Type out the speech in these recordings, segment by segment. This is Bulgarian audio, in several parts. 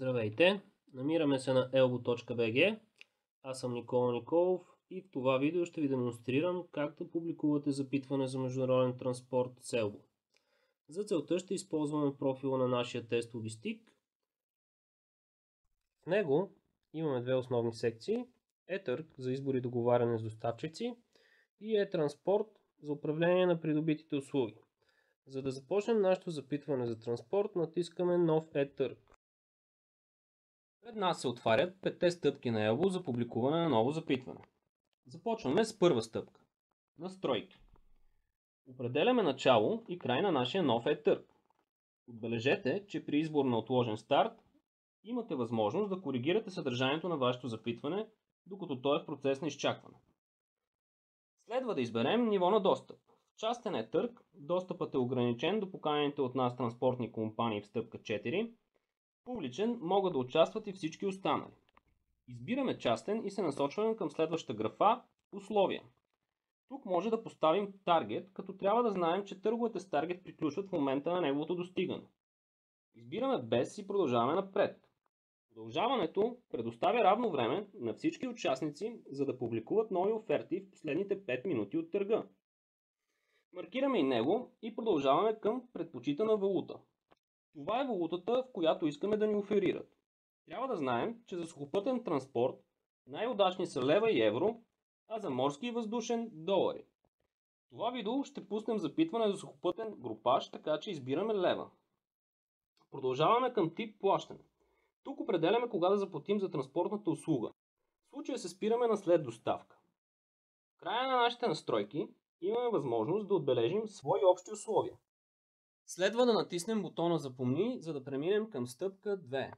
Здравейте! Намираме се на elbo.bg. Аз съм Никола Николов и в това видео ще ви демонстрирам как да публикувате запитване за международен транспорт с Elbo. За целта ще използваме профила на нашия тест логистик. В него имаме две основни секции: e-търг за избор и договаряне с доставчици и e-транспорт за управление на придобитите услуги. За да започнем нашето запитване за транспорт, натискаме нов e-търг. Пред нас се отварят 5 стъпки на Elbo за публикуване на ново запитване. Започваме с първа стъпка – настройки. Определяме начало и край на нашия нов e-търг. Отбележете, че при избор на отложен старт имате възможност да коригирате съдържанието на вашето запитване, докато то е в процес на изчакване. Следва да изберем ниво на достъп. В частен e-търг достъпът е ограничен до поканените от нас транспортни компании в стъпка 4. Публичен могат да участват и всички останали. Избираме частен и се насочваме към следващата графа условия. Тук може да поставим таргет, като трябва да знаем, че търговете с таргет приключват в момента на неговото достигане. Избираме без и продължаваме напред. Продължаването предоставя равно време на всички участници, за да публикуват нови оферти в последните 5 минути от търга. Маркираме и него и продължаваме към предпочитана валута. Това е валутата, в която искаме да ни оферират. Трябва да знаем, че за сухопътен транспорт най-удачни са лева и евро, а за морски и въздушен долари. В това видео ще пуснем запитване за сухопътен групаж, така че избираме лева. Продължаваме към тип плащане. Тук определяме кога да заплатим за транспортната услуга. В случая се спираме на след доставка. В края на нашите настройки имаме възможност да отбележим свои общи условия. Следва да натиснем бутона Запомни, за да преминем към стъпка 2.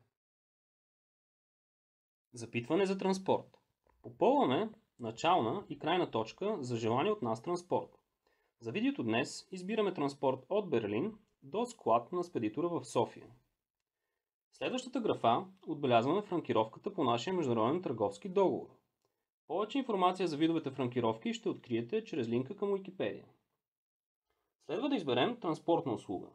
Запитване за транспорт. Попълваме начална и крайна точка за желание от нас транспорт. За видеото днес избираме транспорт от Берлин до склад на спедитора в София. В следващата графа отбелязваме франкировката по нашия международен търговски договор. Повече информация за видовете франкировки ще откриете чрез линка към Уикипедия. Следва да изберем транспортна услуга.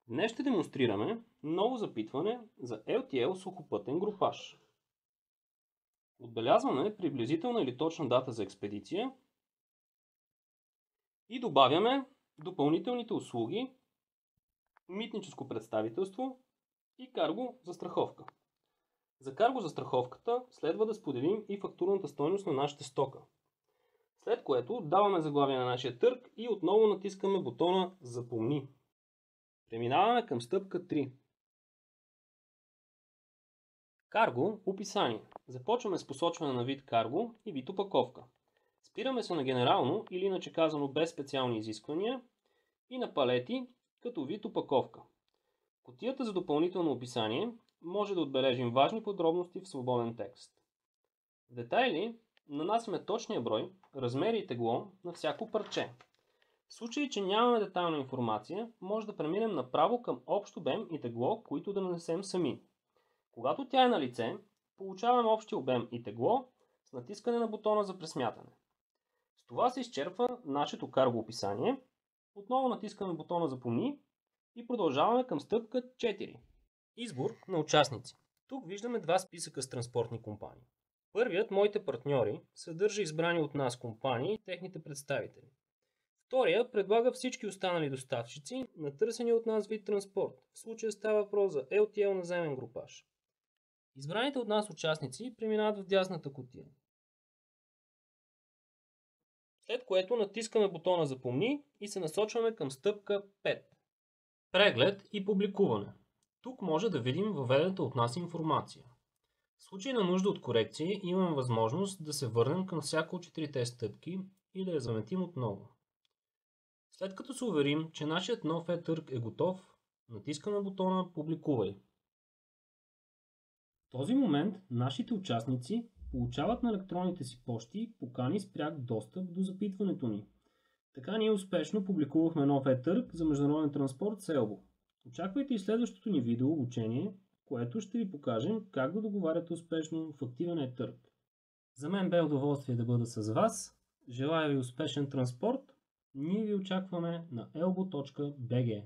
Днес ще демонстрираме ново запитване за LTL сухопътен групаж. Отбелязваме приблизителна или точна дата за експедиция и добавяме допълнителните услуги, митническо представителство и карго застраховка. За карго застраховката следва да споделим и фактурната стойност на нашата стока. След което даваме заглавие на нашия търг и отново натискаме бутона Запомни. Преминаваме към стъпка 3. Карго описание. Започваме с посочване на вид карго и вид опаковка. Спираме се на генерално или иначе казано без специални изисквания и на палети като вид опаковка. В кутията за допълнително описание може да отбележим важни подробности в свободен текст. В детайли нанасяме точния брой, размер и тегло на всяко парче. В случай, че нямаме детайлна информация, може да преминем направо към общ обем и тегло, които да нанесем сами. Когато тя е на лице, получаваме общия обем и тегло с натискане на бутона за пресмятане. С това се изчерпва нашето карго описание. Отново натискаме бутона Запомни и продължаваме към стъпка 4. Избор на участници. Тук виждаме два списъка с транспортни компании. Първият, моите партньори, съдържа избрани от нас компании и техните представители. Втория предлага всички останали доставчици на търсения от нас вид транспорт. В случая става въпрос за LTL наземен групаж. Избраните от нас участници преминават в дясната кутия. След което натискаме бутона Запомни и се насочваме към стъпка 5. Преглед и публикуване. Тук може да видим въведената от нас информация. В случай на нужда от корекции имаме възможност да се върнем към всяка от 4 стъпки и да я заметим отново. След като се уверим, че нашият нов e-търг е готов, натискаме бутона Публикувай. В този момент нашите участници получават на електронните си пощи покани с пряк достъп до запитването ни. Така ние успешно публикувахме нов e-търг за международен транспорт с Elbo. Очаквайте и следващото ни видео обучение, което ще ви покажем как да договаряте успешно в активен e-търг. За мен бе удоволствие да бъда с вас. Желая ви успешен транспорт. Ние ви очакваме на elbo.bg.